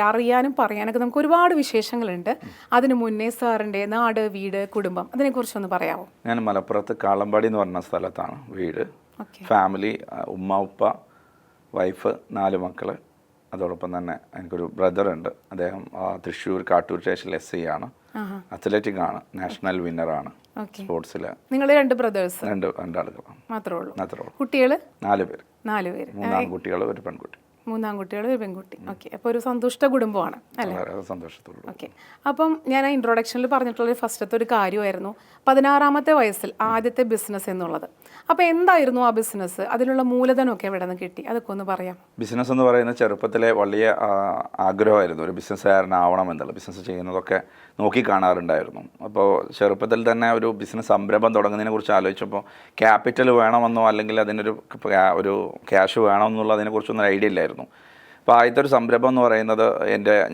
അറിയാനും പറയാനൊക്കെ നമുക്ക് ഒരുപാട് വിശേഷങ്ങളുണ്ട്. അതിനു മുന്നേ സാറിൻ്റെ നാട്, വീട്, കുടുംബം അതിനെക്കുറിച്ചൊന്ന് പറയാമോ? ഞാൻ മലപ്പുറത്ത് കാളമ്പാടി എന്ന് പറഞ്ഞ സ്ഥലത്താണ് വീട്. ഫാമിലി ഉമ്മ, ഉപ്പ, വൈഫ്, 4 മക്കൾ. അതോടൊപ്പം തന്നെ എനിക്കൊരു ബ്രദറുണ്ട്. അദ്ദേഹം തൃശ്ശൂർ കാട്ടൂർ സ്റ്റേഷനിൽ SI ആണ്. അത്ലറ്റിക് ആണ്, നാഷണൽ വിന്നറാണ് സ്പോർട്സിൽ. നിങ്ങൾ 2 ബ്രദേഴ്സ്? രണ്ടാളുകൾ മാത്രമേ ഉള്ളൂ. കുട്ടികൾ? 4 പേര്. 3 ആൺകുട്ടികൾ, ഒരു പെൺകുട്ടി. 3 ആൺകുട്ടികൾ, ഒരു പെൺകുട്ടി. ഓക്കെ, അപ്പോൾ ഒരു സന്തുഷ്ട കുടുംബമാണ് അല്ലേ? സന്തോഷത്തോടെ. ഓക്കെ, അപ്പം ഞാൻ ആ ഇൻട്രൊഡക്ഷനിൽ പറഞ്ഞിട്ടുള്ള ഫസ്റ്റത്തെ ഒരു കാര്യമായിരുന്നു 16-ാമത്തെ വയസ്സിൽ ആദ്യത്തെ ബിസിനസ് എന്നുള്ളത്. അപ്പോൾ എന്തായിരുന്നു ആ ബിസിനസ്? അതിനുള്ള മൂലധനമൊക്കെ എവിടെ നിന്ന് കിട്ടി? അതൊക്കെ ഒന്ന് പറയാം. ബിസിനസ് എന്ന് പറയുന്നത് ചെറുപ്പത്തിലെ വലിയ ആഗ്രഹമായിരുന്നു, ഒരു ബിസിനസ്സുകാരനാവണം എന്നുള്ള. ബിസിനസ് ചെയ്യുന്നതൊക്കെ നോക്കി കാണാറുണ്ടായിരുന്നു. അപ്പോൾ ചെറുപ്പത്തിൽ തന്നെ ഒരു ബിസിനസ് സംരംഭം തുടങ്ങുന്നതിനെ കുറിച്ച് ആലോചിച്ചപ്പോൾ ക്യാപിറ്റൽ വേണമെന്നോ അല്ലെങ്കിൽ അതിനൊരു ക്യാഷ് വേണമെന്നുള്ള അതിനെക്കുറിച്ചൊന്നും ഐഡിയ ഇല്ലായിരുന്നു. അപ്പോൾ ആദ്യത്തെ ഒരു സംരംഭം എന്ന് പറയുന്നത്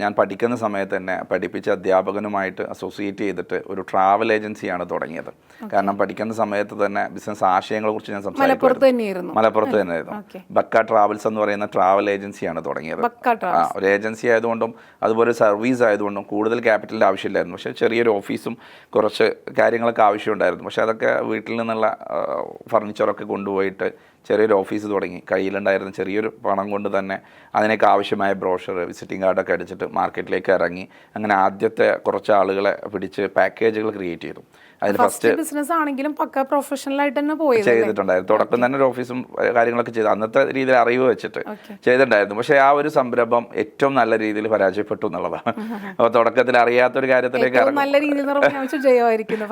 ഞാൻ പഠിക്കുന്ന സമയത്ത് തന്നെ പഠിപ്പിച്ച അധ്യാപകനുമായിട്ട് അസോസിയേറ്റ് ചെയ്തിട്ട് ഒരു ട്രാവൽ ഏജൻസിയാണ് തുടങ്ങിയത്. കാരണം പഠിക്കുന്ന സമയത്ത് തന്നെ ബിസിനസ് ആശയങ്ങളെ കുറിച്ച് ഞാൻ സംസാരിക്കുമായിരുന്നു. മലപ്പുറത്ത് തന്നെയായിരുന്നു. ബക്ക ട്രാവൽസ് എന്ന് പറയുന്ന ട്രാവൽ ഏജൻസിയാണ് തുടങ്ങിയത്. ഒരു ഏജൻസി ആയതുകൊണ്ടും അതുപോലെ സർവീസ് ആയതുകൊണ്ടും കൂടുതൽ ക്യാപിറ്റലിൻ്റെ ആവശ്യമില്ലായിരുന്നു. പക്ഷേ ചെറിയൊരു ഓഫീസും കുറച്ച് കാര്യങ്ങളൊക്കെ ആവശ്യമുണ്ടായിരുന്നു. പക്ഷേ അതൊക്കെ വീട്ടിൽ നിന്നുള്ള ഫർണിച്ചറൊക്കെ കൊണ്ടുപോയിട്ട് ചെറിയൊരു ഓഫീസ് തുടങ്ങി. കയ്യിലുണ്ടായിരുന്ന ചെറിയൊരു പണം കൊണ്ട് തന്നെ അതിനൊക്കെ ആവശ്യമായ ബ്രോഷർ, വിസിറ്റിംഗ് കാർഡൊക്കെ അടിച്ചിട്ട് മാർക്കറ്റിലേക്ക് ഇറങ്ങി. അങ്ങനെ ആദ്യത്തെ കുറച്ച് ആളുകളെ പിടിച്ച് പാക്കേജുകൾ ക്രിയേറ്റ് ചെയ്തു. അതിൽ ഫസ്റ്റ് ബിസിനസ് ആണെങ്കിലും പക്ക പ്രൊഫഷണൽ ആയിട്ട് തന്നെ ചെയ്തിട്ടുണ്ടായിരുന്നു. തുടക്കം തന്നെ ഒരു ഓഫീസും കാര്യങ്ങളൊക്കെ ചെയ്തു. അന്നത്തെ രീതിയിൽ അറിവ് വെച്ചിട്ട് ചെയ്തിട്ടുണ്ടായിരുന്നു. പക്ഷേ ആ ഒരു സംരംഭം ഏറ്റവും നല്ല രീതിയിൽ പരാജയപ്പെട്ടു എന്നുള്ളതാണ്. അപ്പോൾ തുടക്കത്തിൽ അറിയാത്തൊരു കാര്യത്തിലേക്ക്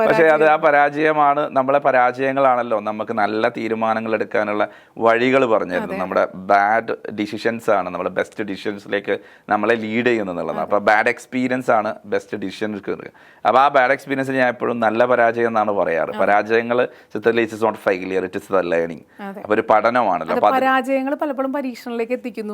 പക്ഷേ അത് ആ പരാജയമാണ്. നമ്മളെ പരാജയങ്ങളാണല്ലോ നമുക്ക് നല്ല തീരുമാനങ്ങൾ എടുക്കാനുള്ള വഴികൾ പറഞ്ഞു തരുന്നത്. നമ്മുടെ ബാഡ് ഡിസിഷൻസ് ആണ് നമ്മളെ ബെസ്റ്റ് ഡിസിഷൻസിലേക്ക് നമ്മളെ ലീഡ് ചെയ്യുന്നതാണ്. അപ്പോൾ ബാഡ് എക്സ്പീരിയൻസ് ആണ് ബെസ്റ്റ് ഡിസിഷൻ എടുക്കുന്നത്. അപ്പോൾ ആ ബാഡ് എക്സ്പീരിയൻസ് ഞാൻ എപ്പോഴും നല്ല പരാജയം എന്നാണ് പറയാറ്. പരാജയങ്ങൾ it is not failure, it is the learning. അപ്പോൾ ഒരു പഠനമാണല്ലോ. പരാജയങ്ങൾ പലപ്പോഴും പരീക്ഷണത്തിലേക്ക് എത്തിക്കുന്നു.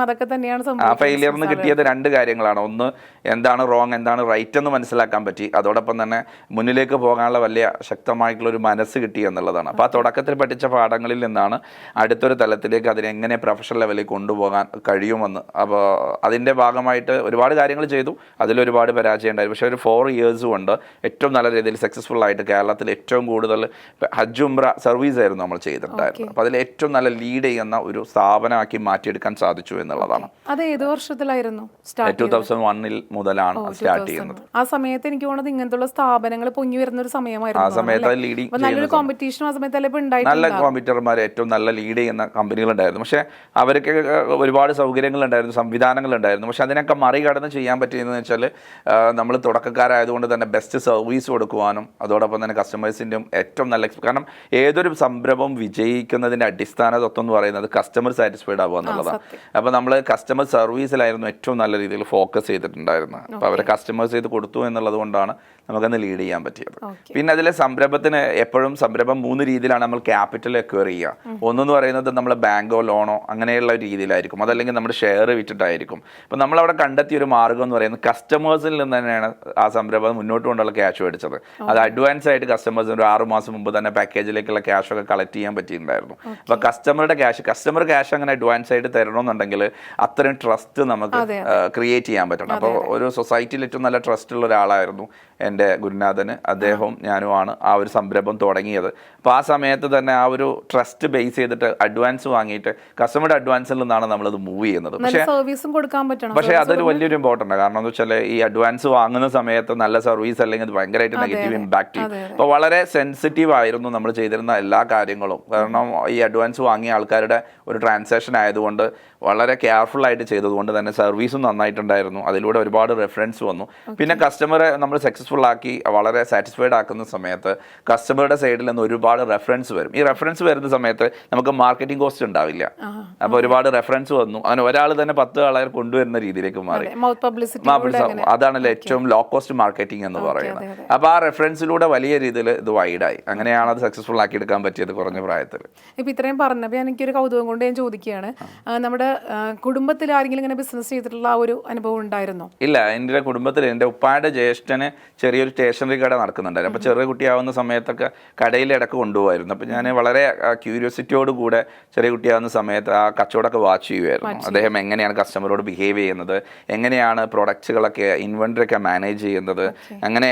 അതൊക്കെ തന്നെയാണ് ആ ഫെയിലിയറിന് കിട്ടിയത് 2 കാര്യങ്ങളാണ്. ഒന്ന്, എന്താണ് റോങ്, എന്താണ് റൈറ്റ് എന്ന് മനസ്സിലാക്കാൻ പറ്റി. അതോടൊപ്പം തന്നെ മുന്നിലേക്ക് പോകാനുള്ള വലിയ ശക്തമായിട്ടുള്ള ഒരു മനസ്സ് കിട്ടി എന്നുള്ളതാണ്. അപ്പോൾ ആ തുടക്കത്തിൽ പഠിച്ച പാഠങ്ങളിൽ നിന്നാണ് അടുത്തൊരു തലത്തിലേക്ക് അതിനെങ്ങനെ പ്രൊഫഷണൽ ലെവലിൽ കൊണ്ടുപോകാൻ കഴിയുമെന്ന്. അപ്പോൾ അതിൻ്റെ ഭാഗമായിട്ട് ഒരുപാട് കാര്യങ്ങൾ ചെയ്തു. അതിലൊരുപാട് പരാജയം ഉണ്ടായിരുന്നു. പക്ഷേ ഒരു 4 ഇയേഴ്സ് കൊണ്ട് ഏറ്റവും നല്ല രീതിയിൽ സക്സസ്ഫുൾ ആയിട്ട് കേരളത്തിൽ ഏറ്റവും കൂടുതൽ ഹജ്ജ് ഉംറ സർവീസ് ആയിരുന്നു നമ്മൾ ചെയ്തിട്ടുണ്ടായിരുന്നു. അപ്പോൾ അതിൽ ഏറ്റവും നല്ല ലീഡ് ചെയ്യുന്ന ഒരു സ്ഥാപനമാക്കി മാറ്റിയെടുക്കാൻ സാധിച്ചു എന്നുള്ളതാണ്. അത് ഏത് വർഷത്തിലായിരുന്നു? 2001 മുതലാണ് സ്റ്റാർട്ട് ചെയ്യുന്നത്. ആ സമയത്ത് എനിക്ക് തോന്നുന്നത് ഇങ്ങനത്തെ സ്ഥാപനങ്ങൾ പൊങ്ങി വരുന്ന ഒരു സമയമായിരുന്നു. ആ സമയത്ത് ലീഡിങ് നല്ലൊരു കോമ്പറ്റീഷൻ ആ സമയത്ത് നല്ല കോമ്പറ്റീറ്റർമാർ, ഏറ്റവും നല്ല ലീഡ് ചെയ്യുന്ന കമ്പനികളുണ്ടായിരുന്നു. പക്ഷേ അവർക്ക് ഒരുപാട് സൗകര്യങ്ങളുണ്ടായിരുന്നു, സംവിധാനങ്ങളുണ്ടായിരുന്നു. പക്ഷേ അതിനൊക്കെ മറികടന്ന് ചെയ്യാൻ പറ്റിയതെന്ന് വെച്ചാൽ നമ്മൾ തുടക്കക്കാരായതുകൊണ്ട് തന്നെ ബെസ്റ്റ് സർവീസ് കൊടുക്കുവാനും അതോടൊപ്പം തന്നെ കസ്റ്റമേഴ്സിൻ്റെയും ഏറ്റവും നല്ല കാരണം ഏതൊരു സംരംഭം വിജയിക്കുന്നതിൻ്റെ അടിസ്ഥാന തത്വം എന്ന് പറയുന്നത് കസ്റ്റമർ സാറ്റിസ്ഫൈഡ് ആവുക എന്നുള്ളതാണ്. അപ്പോൾ നമ്മൾ കസ്റ്റമർ സർവീസിലായിരുന്നു ഏറ്റവും നല്ല രീതിയിൽ ഫോക്കസ് ചെയ്തിട്ടുണ്ടായിരുന്നത്. അപ്പോൾ അവരെ കസ്റ്റമേഴ്സ് ചെയ്ത് കൊടുത്തു എന്നുള്ളത് കൊണ്ടാണ് നമുക്കന്ന് ലീഡ് ചെയ്യാൻ പറ്റിയത്. പിന്നെ അതിലെ സംരംഭത്തിന് എപ്പോഴും സംരംഭം 3 രീതിയിലാണ് നമ്മൾ ക്യാപിറ്റൽ അക്വയർ ചെയ്യുക. ഒന്നെന്ന് പറയുന്നത് നമ്മൾ ബാങ്കോ ലോണോ അങ്ങനെയുള്ള രീതിയിലായിരിക്കും. അതല്ലെങ്കിൽ നമ്മുടെ ഷെയർ വിറ്റിട്ടായിരിക്കും. അപ്പോൾ നമ്മളവിടെ കണ്ടെത്തിയ ഒരു മാർഗ്ഗം എന്ന് പറയുന്നത് കസ്റ്റമേഴ്സിൽ നിന്ന് തന്നെയാണ് ആ സംരംഭം മുന്നോട്ട് കൊണ്ടുള്ള ക്യാഷ് മേടിച്ചത്. അത് അഡ്വാൻസ് ആയിട്ട് കസ്റ്റമേഴ്സിന് ഒരു 6 മാസം മുമ്പ് തന്നെ പാക്കേജിലേക്കുള്ള ക്യാഷൊക്കെ കളക്ട് ചെയ്യാൻ പറ്റിയിട്ടുണ്ടായിരുന്നു. അപ്പോൾ കസ്റ്റമർ ക്യാഷ് അങ്ങനെ അഡ്വാൻസ് ആയിട്ട് തരണമെന്നുണ്ടെങ്കിൽ അത്രയും ട്രസ്റ്റ് നമുക്ക് ക്രിയേറ്റ് ചെയ്യാൻ പറ്റണം. അപ്പോൾ ഒരു സൊസൈറ്റിയിൽ ഏറ്റവും നല്ല ട്രസ്റ്റ് ഉള്ള ഒരാളായിരുന്നു എൻ്റെ ഗുരുനാഥന്. അദ്ദേഹവും ഞാനുമാണ് ആ ഒരു സംരംഭം തുടങ്ങിയത്. അപ്പോൾ ആ സമയത്ത് തന്നെ ആ ഒരു ട്രസ്റ്റ് ബേസ് ചെയ്തിട്ട് അഡ്വാൻസ് വാങ്ങിയിട്ട് കസ്റ്റമറുടെ അഡ്വാൻസിൽ നിന്നാണ് നമ്മളത് മൂവ് ചെയ്യുന്നത്. പക്ഷേ അതൊരു വലിയൊരു ഇമ്പോർട്ടൻ്റ്. കാരണം എന്ന് വെച്ചാൽ ഈ അഡ്വാൻസ് വാങ്ങുന്ന സമയത്ത് നല്ല സർവീസ് അല്ലെങ്കിൽ അത് ഭയങ്കരമായിട്ട് നെഗറ്റീവ് ഇമ്പാക്ട് ചെയ്യും. അപ്പോൾ വളരെ സെൻസിറ്റീവ് ആയിരുന്നു നമ്മൾ ചെയ്തിരുന്ന എല്ലാ കാര്യങ്ങളും. കാരണം ഈ അഡ്വാൻസ് വാങ്ങിയ ആൾക്കാരുടെ ഒരു ട്രാൻസാക്ഷൻ ആയതുകൊണ്ട് വളരെ കെയർഫുൾ ആയിട്ട് ചെയ്തതുകൊണ്ട് തന്നെ സർവീസും നന്നായിട്ടുണ്ടായിരുന്നു. അതിലൂടെ ഒരുപാട് റെഫറൻസ് വന്നു. പിന്നെ കസ്റ്റമറെ നമ്മൾ സക്സസ്ഫുൾ ആക്കി വളരെ സാറ്റിസ്ഫൈഡ് ആക്കുന്ന സമയത്ത് കസ്റ്റമറുടെ സൈഡിൽ നിന്ന് ഒരുപാട് റെഫറൻസ് വരും. ഈ റെഫറൻസ് വരുന്ന സമയത്ത് നമുക്ക് മാർക്കറ്റിംഗ് കോസ്റ്റ് ഉണ്ടാവില്ല. അപ്പോൾ ഒരുപാട് റെഫറൻസ് വന്നു. അങ്ങനെ ഒരാൾ തന്നെ 10 ആളെ കൊണ്ടുവരുന്ന രീതിയിലേക്ക് മാറി. അതാണല്ലോ ഏറ്റവും ലോ കോസ്റ്റ് മാർക്കറ്റിംഗ് എന്ന് പറയുന്നത്. അപ്പോൾ ആ റെഫറൻസിലൂടെ വലിയ രീതിയിൽ ഇത് വൈഡായി. അങ്ങനെയാണ് അത് സക്സസ്ഫുൾ ആക്കി എടുക്കാൻ പറ്റിയത് കുറഞ്ഞ പ്രായത്തിൽ. ഇപ്പം ഇത്രയും പറഞ്ഞപ്പോൾ എനിക്കൊരു കൗതുകം കൊണ്ട് ഞാൻ ചോദിക്കുകയാണ്, നമ്മുടെ കുടുംബത്തിൽ ആരെങ്കിലും ഇങ്ങനെ ബിസിനസ് ചെയ്തിട്ടുള്ള ആ ഒരു അനുഭവം ഉണ്ടായിരുന്നോ? ഇല്ല, എൻ്റെ കുടുംബത്തിൽ എൻ്റെ ഉപ്പായുടെ ജ്യേഷ്ഠന് ചെറിയൊരു സ്റ്റേഷനറി കട നടക്കുന്നുണ്ടായിരുന്നു. അപ്പോൾ ചെറിയ കുട്ടിയാവുന്ന സമയത്തൊക്കെ കടയിൽ ഇടക്ക് കൊണ്ടുപോകായിരുന്നു. അപ്പോൾ ഞാൻ വളരെ ക്യൂരിയോസിറ്റിയോട് കൂടെ ചെറിയ കുട്ടിയാകുന്ന സമയത്ത് ആ കച്ചവടമൊക്കെ വാച്ച് ചെയ്യുമായിരുന്നു. അദ്ദേഹം എങ്ങനെയാണ് കസ്റ്റമറോട് ബിഹേവ് ചെയ്യുന്നത്, എങ്ങനെയാണ് പ്രൊഡക്ട്സുകളൊക്കെ ഇൻവെന്ററി ഒക്കെ മാനേജ് ചെയ്യുന്നത്. അങ്ങനെ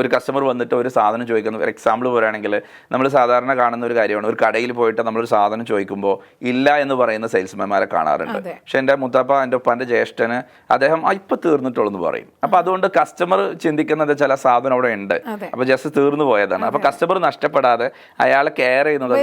ഒരു കസ്റ്റമർ വന്നിട്ട് ഒരു സാധനം ചോദിക്കുന്നത്, ഒരു എക്സാമ്പിൾ പറയുകയാണെങ്കിൽ നമ്മൾ സാധാരണ കാണുന്ന ഒരു കാര്യമാണ്, ഒരു കടയിൽ പോയിട്ട് നമ്മളൊരു സാധനം ചോദിക്കുമ്പോൾ ഇല്ല എന്ന് പറയുന്ന സെയിൽസ്മാൻമാരെ കാണാറുണ്ട്. പക്ഷെ എൻ്റെ മുത്തപ്പ, എൻ്റെ ഉപ്പാൻ്റെ ജ്യേഷ്ഠന് അദ്ദേഹം ഇപ്പം തീർന്നിട്ടുള്ളൂ എന്ന് പറയും. അപ്പം അതുകൊണ്ട് കസ്റ്റമർ ചിന്തിക്കുന്നത് ചില സാധനം അവിടെ ഉണ്ട്, അപ്പൊ ജസ്റ്റ് തീർന്നു പോയതാണ്. അപ്പൊ കസ്റ്റമർ നഷ്ടപ്പെടാതെ അയാളെ കെയർ ചെയ്യുന്നത്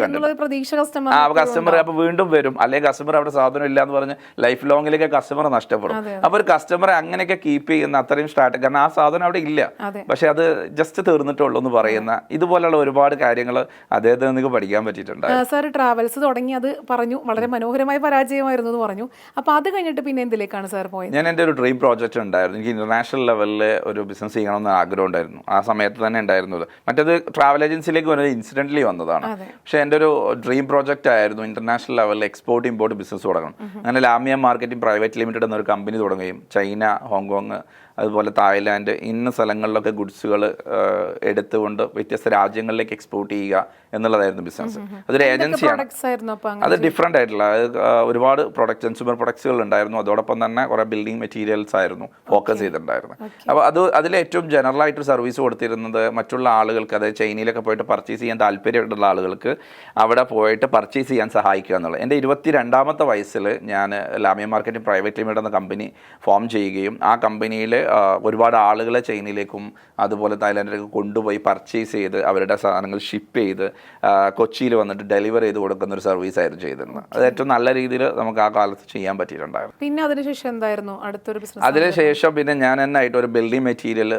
കസ്റ്റമർ അപ്പൊ വീണ്ടും വരും. അല്ലെങ്കിൽ കസ്റ്റമർ അവിടെ സാധനം ഇല്ല എന്ന് പറഞ്ഞ് ലൈഫ് ലോങ്ങിലേക്ക് കസ്റ്റമർ നഷ്ടപ്പെടും. അപ്പൊ ഒരു കസ്റ്റമറെ അങ്ങനെയൊക്കെ കീപ്പ് ചെയ്യുന്ന അത്രയും സ്ട്രാറ്റജി, കാരണം ആ സാധനം അവിടെ ഇല്ല, പക്ഷെ അത് ജസ്റ്റ് തീർന്നിട്ടുള്ളൂ എന്ന് പറയുന്ന ഇതുപോലുള്ള ഒരുപാട് കാര്യങ്ങൾ അദ്ദേഹത്തിന് നിങ്ങൾക്ക് പഠിക്കാൻ പറ്റിയിട്ടുണ്ട്. സാർ ട്രാവൽസ് തുടങ്ങി, അത് പറഞ്ഞു വളരെ മനോഹരമായ പരാജയമായിരുന്നു എന്ന് പറഞ്ഞു. അപ്പൊ അത് കഴിഞ്ഞിട്ട് പിന്നെ എന്തിലേക്കാണ് സാർ പോയത്? ഞാൻ എൻ്റെ ഒരു ഡ്രീം പ്രോജക്റ്റ് ഉണ്ടായിരുന്നു. എനിക്ക് ഇന്റർനാഷണൽ ലെവലിൽ ഒരു ബിസിനസ് ചെയ്യണമെന്ന് ആഗ്രഹം ഉണ്ടായിരുന്നു. ആ സമയത്ത് തന്നെ ഉണ്ടായിരുന്നത്. മറ്റേത് ട്രാവൽ ഏജൻസിയിലേക്ക് വരുന്നത് ഇൻസിഡന്റലി വന്നതാണ്. പക്ഷെ എൻ്റെ ഒരു ഡ്രീം പ്രോജക്റ്റ് ആയിരുന്നു ഇന്റർനാഷണൽ ലെവലിൽ എക്സ്പോർട്ട് ഇമ്പോർട്ട് ബിസിനസ് തുടങ്ങണം. അങ്ങനെ ലാമിയ മാർക്കറ്റിംഗ് പ്രൈവറ്റ് ലിമിറ്റഡ് എന്നൊരു കമ്പനി തുടങ്ങുകയും ചൈന, ഹോങ്കോങ്, അതുപോലെ തായ്ലാൻഡ് ഇന്ന സ്ഥലങ്ങളിലൊക്കെ ഗുഡ്സുകൾ എടുത്തുകൊണ്ട് വ്യത്യസ്ത രാജ്യങ്ങളിലേക്ക് എക്സ്പോർട്ട് ചെയ്യുക എന്നുള്ളതായിരുന്നു ബിസിനസ്. അതൊരു ഏജൻസിയാണ്. അത് ഡിഫറെൻ്റ് ആയിട്ടുള്ള ഒരുപാട് പ്രൊഡക്റ്റ്, കൺസ്യൂമർ പ്രൊഡക്ട്സുകൾ ഉണ്ടായിരുന്നു. അതോടൊപ്പം തന്നെ കുറേ ബിൽഡിംഗ് മെറ്റീരിയൽസ് ആയിരുന്നു ഫോക്കസ് ചെയ്തിട്ടുണ്ടായിരുന്നു. അപ്പോൾ അതിൽ ഏറ്റവും ജനറൽ ആയിട്ട് സർവീസ് കൊടുത്തിരുന്നത് മറ്റുള്ള ആളുകൾക്ക്, അതായത് ചൈനയിലൊക്കെ പോയിട്ട് പർച്ചേസ് ചെയ്യാൻ താല്പര്യമുള്ള ആളുകൾക്ക് അവിടെ പോയിട്ട് പർച്ചേസ് ചെയ്യാൻ സഹായിക്കുക എന്നുള്ളത്. എൻ്റെ 22ാമത്തെ വയസ്സിൽ ഞാൻ ലാമിയ മാർക്കറ്റിംഗ് പ്രൈവറ്റ് ലിമിറ്റഡ് എന്ന കമ്പനി ഫോം ചെയ്യുകയും ആ കമ്പനിയിൽ ഒരുപാട് ആളുകളെ ചൈനയിലേക്കും അതുപോലെ തായ്ലാൻഡിലേക്കും കൊണ്ടുപോയി പർച്ചേസ് ചെയ്ത് അവരുടെ സാധനങ്ങൾ ഷിപ്പ് ചെയ്ത് കൊച്ചിയിൽ വന്നിട്ട് ഡെലിവർ ചെയ്ത് കൊടുക്കുന്ന ഒരു സർവീസ് ആയിരുന്നു ചെയ്തിരുന്നത്. അത് ഏറ്റവും നല്ല രീതിയിൽ നമുക്ക് ആ കാലത്ത് ചെയ്യാൻ പറ്റിയിട്ടുണ്ടായിരുന്നു. പിന്നെ അതിനുശേഷം എന്തായിരുന്നു അടുത്തൊരു ബിസിനസ്? അതിനുശേഷം പിന്നെ ഞാൻ എന്നായിട്ട് ഒരു ബിൽഡിംഗ് മെറ്റീരിയൽ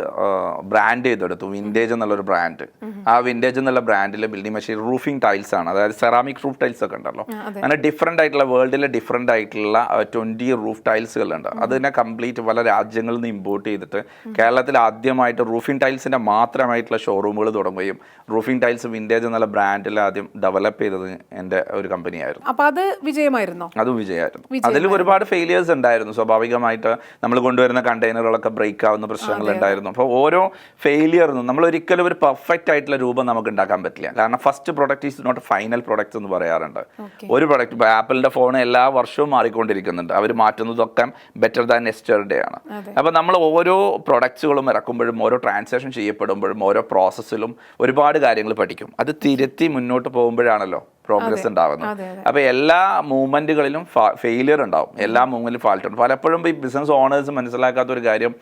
ബ്രാൻഡ് ചെയ്തെടുത്തു, വിൻറ്റേജ് എന്നുള്ളൊരു ബ്രാൻഡ്. ആ വിൻറ്റേജ് എന്നുള്ള ബ്രാൻഡിൽ ബിൽഡിംഗ് മെറ്റീരിയൽ റൂഫിംഗ് ടൈൽസ് ആണ്, അതായത് സെറാമിക് റൂഫ് ടൈൽസ് ഒക്കെ ഉണ്ടല്ലോ. അങ്ങനെ ഡിഫറെൻ്റ് ആയിട്ടുള്ള വേൾഡിലെ ഡിഫറെൻ്റ് ആയിട്ടുള്ള 20 റൂഫ് ടൈൽസുകളുണ്ട്. അതിനെ കംപ്ലീറ്റ് പല രാജ്യങ്ങളിൽ നിന്ന് ഇമ്പോർട്ട് ചെയ്തിട്ട് കേരളത്തിൽ ആദ്യമായിട്ട് റൂഫിംഗ് ടൈൽസിന്റെ മാത്രമായിട്ടുള്ള ഷോറൂമുകൾ തുടങ്ങുകയും റൂഫിംഗ് ടൈൽസ് വിൻറ്റേജ് എന്നുള്ള ബ്രാൻഡിൽ ആദ്യം ഡെവലപ്പ് ചെയ്തത് എൻ്റെ ഒരു കമ്പനിയായിരുന്നു. അപ്പോൾ അത് വിജയമായിരുന്നു? അതും വിജയമായിരുന്നു. അതിൽ ഒരുപാട് ഫെയിലിയേഴ്സ് ഉണ്ടായിരുന്നു. സ്വാഭാവികമായിട്ട് നമ്മൾ കൊണ്ടുവരുന്ന കണ്ടെയ്നറുകളൊക്കെ ബ്രേക്ക് ആവുന്ന പ്രശ്നങ്ങൾ ഉണ്ടായിരുന്നു. അപ്പോൾ ഓരോ ഫെയിലിയറിനും നമ്മൾ ഒരിക്കലും ഒരു പെർഫെക്റ്റ് ആയിട്ടുള്ള രൂപം നമുക്ക് ഉണ്ടാക്കാൻ പറ്റില്ല. കാരണം first product is not final product എന്ന് പറയാറുണ്ട്. ഒരു പ്രൊഡക്റ്റ്, ഇപ്പോൾ ആപ്പിളിന്റെ ഫോൺ എല്ലാ വർഷവും മാറിക്കൊണ്ടിരിക്കുന്നുണ്ട്, അവർ മാറ്റുന്നതൊക്കെ ബെറ്റർ ദാൻ യെസ്റ്റർഡേ ആണ്. അപ്പോൾ നമ്മൾ ഓരോ പ്രൊഡക്ട്സുകളും ഇറക്കുമ്പോഴും ഓരോ ട്രാൻസാക്ഷൻ ചെയ്യപ്പെടുമ്പോഴും ഓരോ പ്രോസസ്സിലും ഒരുപാട് കാര്യങ്ങൾ പഠിക്കും. അത് തിരുത്തി മുന്നോട്ട് പോകുമ്പോഴാണല്ലോ പ്രോഗ്രസ് ഉണ്ടാവുന്നത്. അപ്പോൾ എല്ലാ മൂവ്മെന്റുകളിലും ഫെയിലിയർ ഉണ്ടാവും, എല്ലാ മൂവ്മെന്റിലും ഫാൾട്ട് ഉണ്ട്. പലപ്പോഴും ഈ ബിസിനസ് ഓണേഴ്സ് മനസ്സിലാക്കാത്ത ഒരു കാര്യം,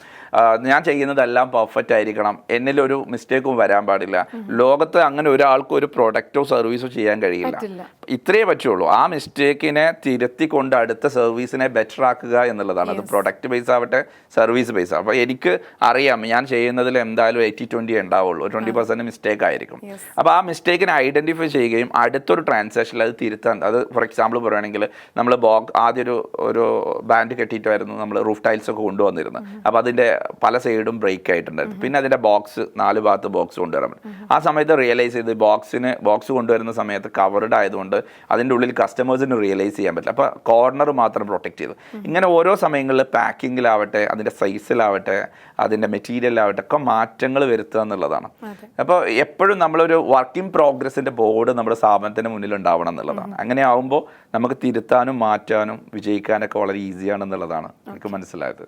ഞാൻ ചെയ്യുന്നതെല്ലാം പെർഫെക്റ്റ് ആയിരിക്കണം, എന്നിലൊരു മിസ്റ്റേക്കും വരാൻ പാടില്ല. ലോകത്ത് അങ്ങനെ ഒരാൾക്കും ഒരു പ്രൊഡക്റ്റോ സർവീസോ ചെയ്യാൻ കഴിയില്ല. ഇത്രയേ പറ്റുള്ളൂ. ആ മിസ്റ്റേക്കിനെ തിരുത്തിക്കൊണ്ട് അടുത്ത സർവീസിനെ ബെറ്റർ ആക്കുക എന്നുള്ളതാണ്. അത് പ്രൊഡക്റ്റ് ബേസ് ആവട്ടെ, സർവീസ് ബേസ്. അപ്പോൾ എനിക്ക് അറിയാം ഞാൻ ചെയ്യുന്നതിൽ എന്തായാലും 80-20 ഉണ്ടാവുള്ളൂ, 20% മിസ്റ്റേക്ക് ആയിരിക്കും. അപ്പോൾ ആ മിസ്റ്റേക്കിനെ ഐഡന്റിഫൈ ചെയ്യുകയും അടുത്തൊരു ട്രാൻസാക്ഷനിൽ അത് തിരുത്താൻ, അത് ഫോർ എക്സാമ്പിൾ പറയുകയാണെങ്കിൽ നമ്മൾ ആദ്യം ഒരു ബാൻഡ് കെട്ടിയിട്ടായിരുന്നു നമ്മൾ റൂഫ് ടൈൽസ് ഒക്കെ കൊണ്ടുവന്നിരുന്നത്. അപ്പോൾ അതിൻ്റെ പല സൈഡും ബ്രേക്ക് ആയിട്ടുണ്ടായിരുന്നു. പിന്നെ അതിൻ്റെ ബോക്സ് 4 ഭാഗത്ത് ബോക്സ് കൊണ്ടുവരാൻ പറ്റും. ആ സമയത്ത് റിയലൈസ് ചെയ്ത് ബോക്സ് കൊണ്ടുവരുന്ന സമയത്ത് കവർഡ് ആയതുകൊണ്ട് അതിൻ്റെ ഉള്ളിൽ കസ്റ്റമേഴ്സിന് റിയലൈസ് ചെയ്യാൻ പറ്റില്ല. അപ്പോൾ കോർണർ മാത്രം പ്രൊട്ടക്ട് ചെയ്തു. ഇങ്ങനെ ഓരോ സമയങ്ങളിൽ പാക്കിങ്ങിലാവട്ടെ, അതിൻ്റെ സൈസിലാവട്ടെ, അതിൻ്റെ മെറ്റീരിയലാവട്ടെ ഒക്കെ മാറ്റങ്ങൾ വരുത്തുക എന്നുള്ളതാണ്. അപ്പോൾ എപ്പോഴും നമ്മളൊരു വർക്ക് ഇൻ പ്രോഗ്രസിൻ്റെ ബോർഡ് നമ്മുടെ സ്ഥാപനത്തിന് മുന്നിൽ ഉണ്ടാവണം എന്നുള്ളതാണ്. അങ്ങനെ ആവുമ്പോൾ നമുക്ക് തിരുത്താനും മാറ്റാനും വിജയിക്കാനൊക്കെ വളരെ ഈസിയാണെന്നുള്ളതാണ് എനിക്ക് മനസ്സിലായത്.